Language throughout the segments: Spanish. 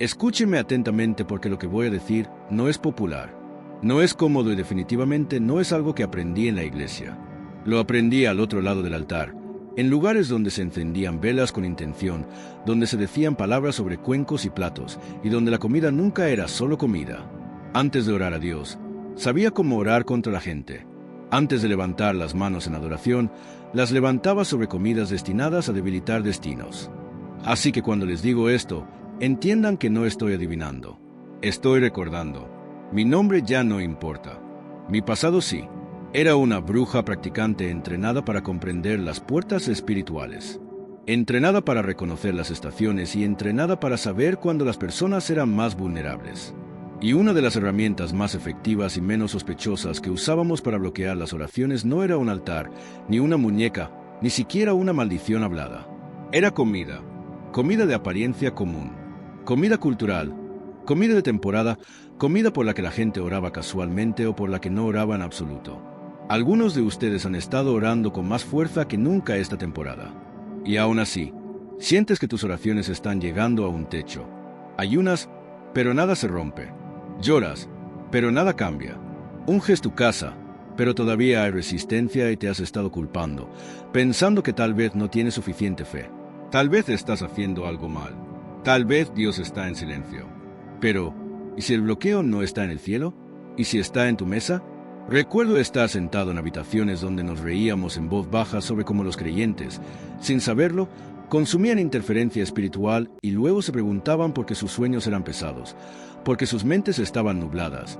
Escúcheme atentamente porque lo que voy a decir no es popular. No es cómodo y definitivamente no es algo que aprendí en la iglesia. Lo aprendí al otro lado del altar, en lugares donde se encendían velas con intención, donde se decían palabras sobre cuencos y platos, y donde la comida nunca era solo comida. Antes de orar a Dios, sabía cómo orar contra la gente. Antes de levantar las manos en adoración, las levantaba sobre comidas destinadas a debilitar destinos. Así que cuando les digo esto, entiendan que no estoy adivinando. Estoy recordando. Mi nombre ya no importa. Mi pasado sí. Era una bruja practicante entrenada para comprender las puertas espirituales. Entrenada para reconocer las estaciones y entrenada para saber cuándo las personas eran más vulnerables. Y una de las herramientas más efectivas y menos sospechosas que usábamos para bloquear las oraciones no era un altar, ni una muñeca, ni siquiera una maldición hablada. Era comida. Comida de apariencia común. Comida cultural. Comida de temporada. Comida por la que la gente oraba casualmente o por la que no oraba en absoluto. Algunos de ustedes han estado orando con más fuerza que nunca esta temporada. Y aún así, sientes que tus oraciones están llegando a un techo. Ayunas, pero nada se rompe. Lloras, pero nada cambia. Unges tu casa, pero todavía hay resistencia y te has estado culpando, pensando que tal vez no tienes suficiente fe. Tal vez estás haciendo algo mal. Tal vez Dios está en silencio. Pero, ¿y si el bloqueo no está en el cielo? ¿Y si está en tu mesa? Recuerdo estar sentado en habitaciones donde nos reíamos en voz baja sobre cómo los creyentes, sin saberlo, consumían interferencia espiritual y luego se preguntaban por qué sus sueños eran pesados, porque sus mentes estaban nubladas,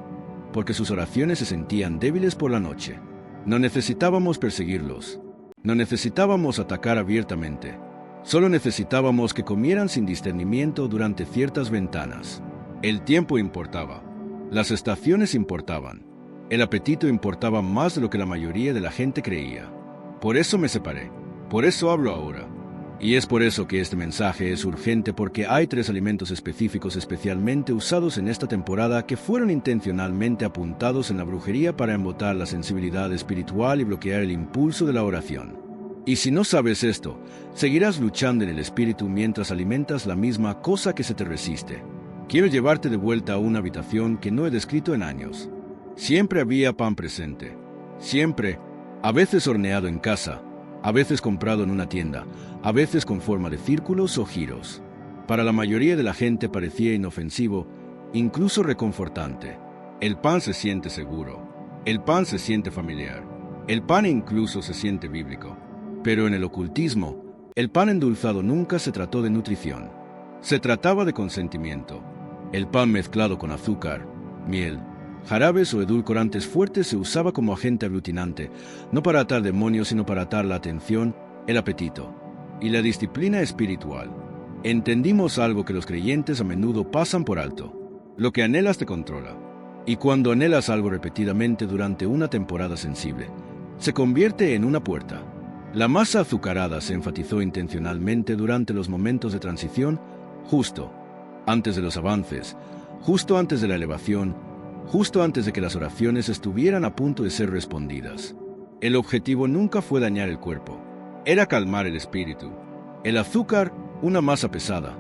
porque sus oraciones se sentían débiles por la noche. No necesitábamos perseguirlos. No necesitábamos atacar abiertamente. Solo necesitábamos que comieran sin discernimiento durante ciertas ventanas. El tiempo importaba. Las estaciones importaban. El apetito importaba más de lo que la mayoría de la gente creía. Por eso me separé. Por eso hablo ahora. Y es por eso que este mensaje es urgente, porque hay 3 alimentos específicos especialmente usados en esta temporada que fueron intencionalmente apuntados en la brujería para embotar la sensibilidad espiritual y bloquear el impulso de la oración. Y si no sabes esto, seguirás luchando en el espíritu mientras alimentas la misma cosa que se te resiste. Quiero llevarte de vuelta a una habitación que no he descrito en años. Siempre había pan presente. Siempre, a veces horneado en casa, a veces comprado en una tienda, a veces con forma de círculos o giros. Para la mayoría de la gente parecía inofensivo, incluso reconfortante. El pan se siente seguro. El pan se siente familiar. El pan incluso se siente bíblico. Pero en el ocultismo, el pan endulzado nunca se trató de nutrición. Se trataba de consentimiento. El pan mezclado con azúcar, miel, jarabes o edulcorantes fuertes se usaba como agente aglutinante, no para atar demonios, sino para atar la atención, el apetito y la disciplina espiritual. Entendimos algo que los creyentes a menudo pasan por alto. Lo que anhelas te controla. Y cuando anhelas algo repetidamente durante una temporada sensible, se convierte en una puerta. La masa azucarada se enfatizó intencionalmente durante los momentos de transición, justo antes de los avances, justo antes de la elevación, justo antes de que las oraciones estuvieran a punto de ser respondidas. El objetivo nunca fue dañar el cuerpo, era calmar el espíritu. El azúcar, una masa pesada,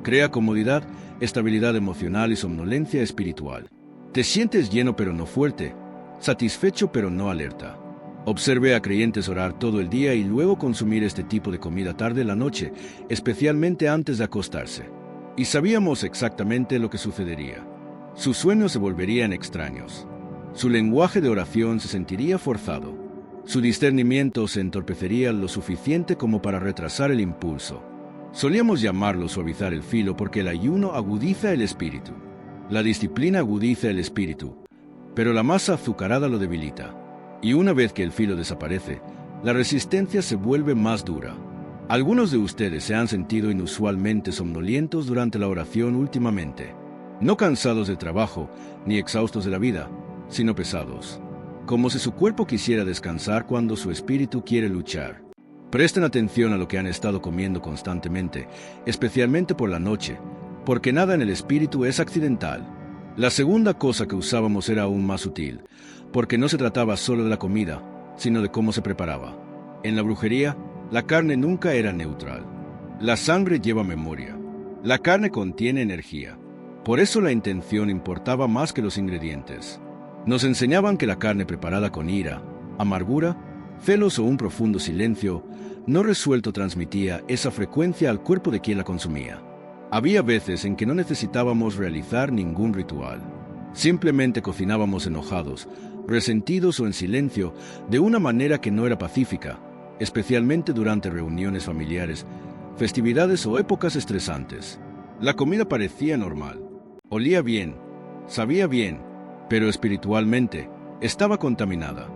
crea comodidad, estabilidad emocional y somnolencia espiritual. Te sientes lleno pero no fuerte, satisfecho pero no alerta. Observé a creyentes orar todo el día y luego consumir este tipo de comida tarde en la noche, especialmente antes de acostarse. Y sabíamos exactamente lo que sucedería. Sus sueños se volverían extraños. Su lenguaje de oración se sentiría forzado. Su discernimiento se entorpecería lo suficiente como para retrasar el impulso. Solíamos llamarlo suavizar el filo porque el ayuno agudiza el espíritu. La disciplina agudiza el espíritu, pero la masa azucarada lo debilita. Y una vez que el filo desaparece, la resistencia se vuelve más dura. Algunos de ustedes se han sentido inusualmente somnolientos durante la oración últimamente. No cansados del trabajo, ni exhaustos de la vida, sino pesados. Como si su cuerpo quisiera descansar cuando su espíritu quiere luchar. Presten atención a lo que han estado comiendo constantemente, especialmente por la noche, porque nada en el espíritu es accidental. La segunda cosa que usábamos era aún más sutil, porque no se trataba solo de la comida, sino de cómo se preparaba. En la brujería, la carne nunca era neutral. La sangre lleva memoria. La carne contiene energía. Por eso la intención importaba más que los ingredientes. Nos enseñaban que la carne preparada con ira, amargura, celos o un profundo silencio no resuelto transmitía esa frecuencia al cuerpo de quien la consumía. Había veces en que no necesitábamos realizar ningún ritual. Simplemente cocinábamos enojados, resentidos o en silencio, de una manera que no era pacífica, especialmente durante reuniones familiares, festividades o épocas estresantes. La comida parecía normal, olía bien, sabía bien, pero espiritualmente estaba contaminada.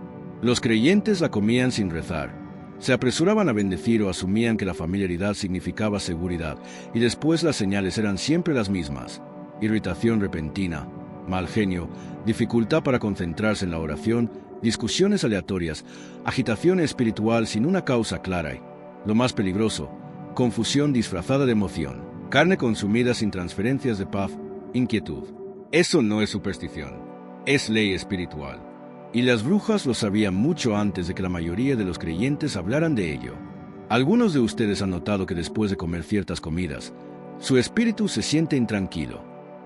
Los creyentes la comían sin rezar, se apresuraban a bendecir o asumían que la familiaridad significaba seguridad, y después las señales eran siempre las mismas: irritación repentina, mal genio, dificultad para concentrarse en la oración, discusiones aleatorias, agitación espiritual sin una causa clara y, lo más peligroso, confusión disfrazada de emoción, carne consumida sin transferencias de paz, inquietud. Eso no es superstición, es ley espiritual. Y las brujas lo sabían mucho antes de que la mayoría de los creyentes hablaran de ello. Algunos de ustedes han notado que después de comer ciertas comidas, su espíritu se siente intranquilo.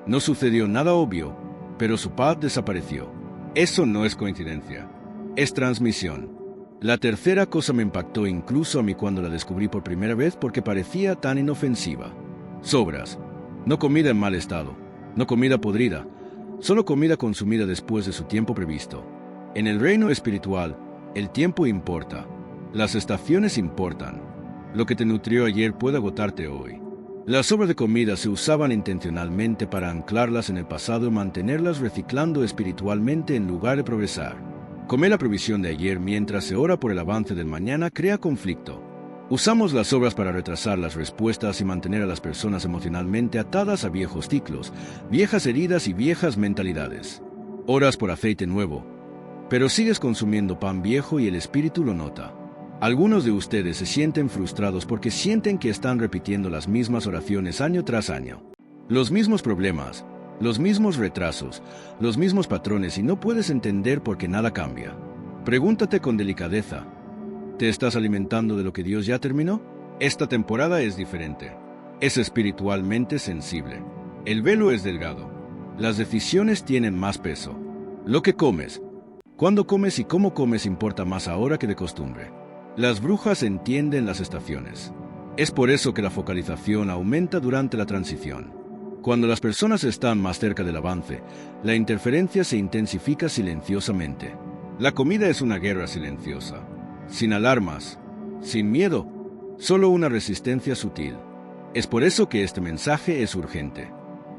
No sucedió nada obvio, pero su paz desapareció. Eso no es coincidencia, es transmisión. La tercera cosa me impactó incluso a mí cuando la descubrí por primera vez porque parecía tan inofensiva. Sobras, no comida en mal estado, no comida podrida, solo comida consumida después de su tiempo previsto. En el reino espiritual, el tiempo importa, las estaciones importan. Lo que te nutrió ayer puede agotarte hoy. Las sobras de comida se usaban intencionalmente para anclarlas en el pasado y mantenerlas reciclando espiritualmente en lugar de progresar. Comer la provisión de ayer mientras se ora por el avance del mañana crea conflicto. Usamos las sobras para retrasar las respuestas y mantener a las personas emocionalmente atadas a viejos ciclos, viejas heridas y viejas mentalidades. Oras por aceite nuevo, pero sigues consumiendo pan viejo y el espíritu lo nota. Algunos de ustedes se sienten frustrados porque sienten que están repitiendo las mismas oraciones año tras año. Los mismos problemas, los mismos retrasos, los mismos patrones y no puedes entender por qué nada cambia. Pregúntate con delicadeza, ¿te estás alimentando de lo que Dios ya terminó? Esta temporada es diferente. Es espiritualmente sensible. El velo es delgado. Las decisiones tienen más peso. Lo que comes, cuándo comes y cómo comes importa más ahora que de costumbre. Las brujas entienden las estaciones. Es por eso que la focalización aumenta durante la transición. Cuando las personas están más cerca del avance, la interferencia se intensifica silenciosamente. La comida es una guerra silenciosa, sin alarmas, sin miedo, solo una resistencia sutil. Es por eso que este mensaje es urgente.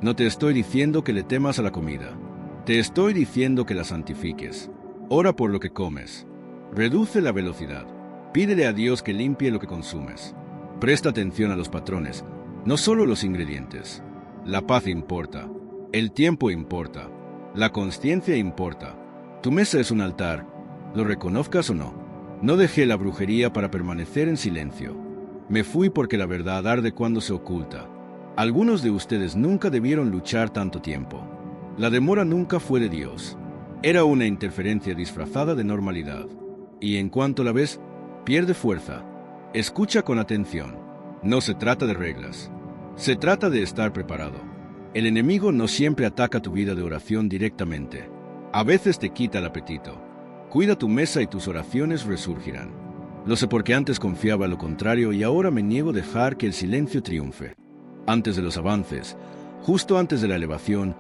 No te estoy diciendo que le temas a la comida. Te estoy diciendo que la santifiques. Ora por lo que comes. Reduce la velocidad. Pídele a Dios que limpie lo que consumes. Presta atención a los patrones, no solo los ingredientes. La paz importa. El tiempo importa. La consciencia importa. Tu mesa es un altar, lo reconozcas o no. No dejé la brujería para permanecer en silencio. Me fui porque la verdad arde cuando se oculta. Algunos de ustedes nunca debieron luchar tanto tiempo. La demora nunca fue de Dios. Era una interferencia disfrazada de normalidad. Y en cuanto la ves, pierde fuerza. Escucha con atención. No se trata de reglas. Se trata de estar preparado. El enemigo no siempre ataca tu vida de oración directamente. A veces te quita el apetito. Cuida tu mesa y tus oraciones resurgirán. Lo sé porque antes confiaba en lo contrario y ahora me niego a dejar que el silencio triunfe. Antes de los avances, justo antes de la elevación,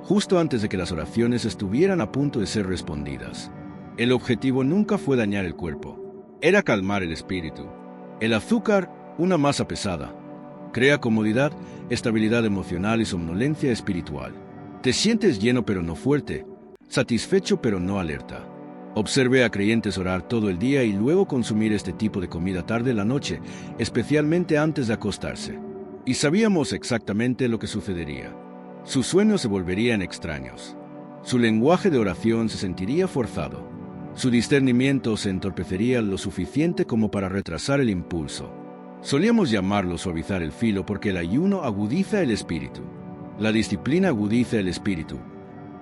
justo antes de que las oraciones estuvieran a punto de ser respondidas. El objetivo nunca fue dañar el cuerpo. Era calmar el espíritu. El azúcar, una masa pesada. Crea comodidad, estabilidad emocional y somnolencia espiritual. Te sientes lleno pero no fuerte, satisfecho pero no alerta. Observe a creyentes orar todo el día y luego consumir este tipo de comida tarde en la noche, especialmente antes de acostarse. Y sabíamos exactamente lo que sucedería. Sus sueños se volverían extraños. Su lenguaje de oración se sentiría forzado. Su discernimiento se entorpecería lo suficiente como para retrasar el impulso. Solíamos llamarlo suavizar el filo porque el ayuno agudiza el espíritu. La disciplina agudiza el espíritu,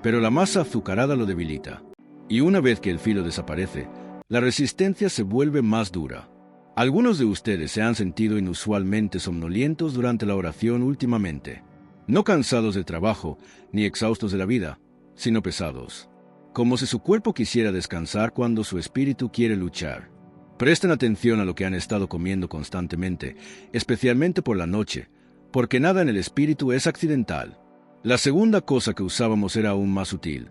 pero la masa azucarada lo debilita. Y una vez que el filo desaparece, la resistencia se vuelve más dura. Algunos de ustedes se han sentido inusualmente somnolientos durante la oración últimamente, no cansados del trabajo ni exhaustos de la vida, sino pesados, como si su cuerpo quisiera descansar cuando su espíritu quiere luchar. Presten atención a lo que han estado comiendo constantemente, especialmente por la noche, porque nada en el espíritu es accidental. La segunda cosa que usábamos era aún más sutil,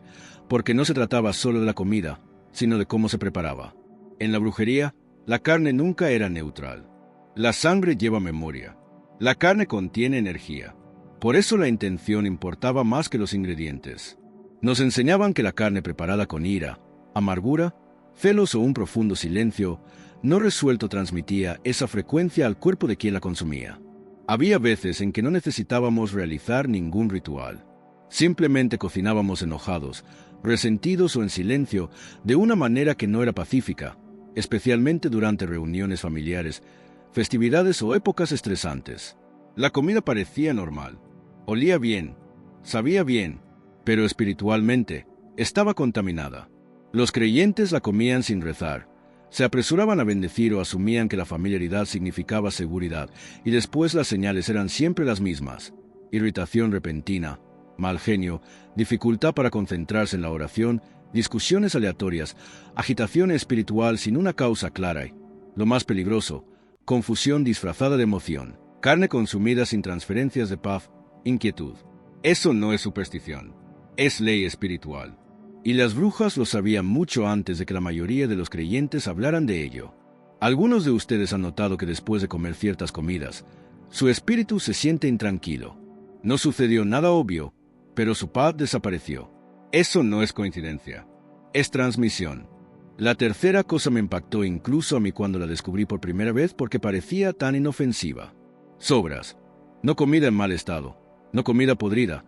porque no se trataba solo de la comida, sino de cómo se preparaba. En la brujería, la carne nunca era neutral. La sangre lleva memoria. La carne contiene energía. Por eso la intención importaba más que los ingredientes. Nos enseñaban que la carne preparada con ira, amargura, celos o un profundo silencio no resuelto transmitía esa frecuencia al cuerpo de quien la consumía. Había veces en que no necesitábamos realizar ningún ritual. Simplemente cocinábamos enojados, resentidos o en silencio, de una manera que no era pacífica, especialmente durante reuniones familiares, festividades o épocas estresantes. La comida parecía normal, olía bien, sabía bien, pero espiritualmente estaba contaminada. Los creyentes la comían sin rezar, se apresuraban a bendecir o asumían que la familiaridad significaba seguridad, y después las señales eran siempre las mismas: irritación repentina, mal genio, dificultad para concentrarse en la oración, discusiones aleatorias, agitación espiritual sin una causa clara y, lo más peligroso, confusión disfrazada de emoción, carne consumida sin transferencias de paz, inquietud. Eso no es superstición, es ley espiritual. Y las brujas lo sabían mucho antes de que la mayoría de los creyentes hablaran de ello. Algunos de ustedes han notado que después de comer ciertas comidas, su espíritu se siente intranquilo. No sucedió nada obvio, pero su paz desapareció. Eso no es coincidencia, es transmisión. La tercera cosa me impactó incluso a mí cuando la descubrí por primera vez porque parecía tan inofensiva. Sobras, no comida en mal estado, no comida podrida,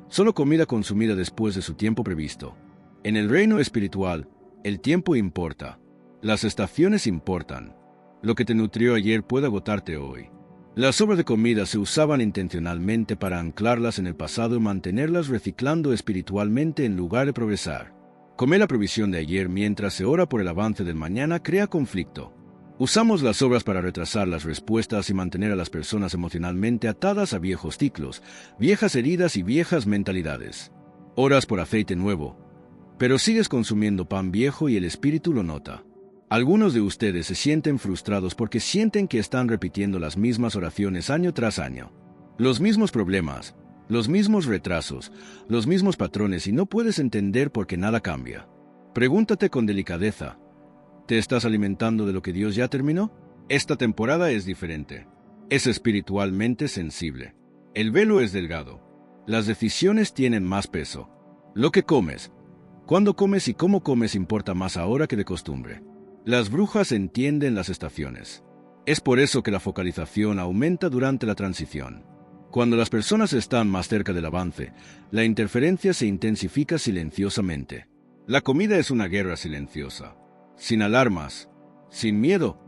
solo comida consumida después de su tiempo previsto. En el reino espiritual, el tiempo importa, las estaciones importan. Lo que te nutrió ayer puede agotarte hoy. Las sobras de comida se usaban intencionalmente para anclarlas en el pasado y mantenerlas reciclando espiritualmente en lugar de progresar. Comer la provisión de ayer mientras se ora por el avance del mañana crea conflicto. Usamos las sobras para retrasar las respuestas y mantener a las personas emocionalmente atadas a viejos ciclos, viejas heridas y viejas mentalidades. Oras por aceite nuevo, pero sigues consumiendo pan viejo y el espíritu lo nota. Algunos de ustedes se sienten frustrados porque sienten que están repitiendo las mismas oraciones año tras año. Los mismos problemas, los mismos retrasos, los mismos patrones y no puedes entender por qué nada cambia. Pregúntate con delicadeza, ¿te estás alimentando de lo que Dios ya terminó? Esta temporada es diferente. Es espiritualmente sensible. El velo es delgado. Las decisiones tienen más peso. Lo que comes, cuándo comes y cómo comes importa más ahora que de costumbre. Las brujas entienden las estaciones. Es por eso que la focalización aumenta durante la transición. Cuando las personas están más cerca del avance, la interferencia se intensifica silenciosamente. La comida es una guerra silenciosa, sin alarmas, sin miedo,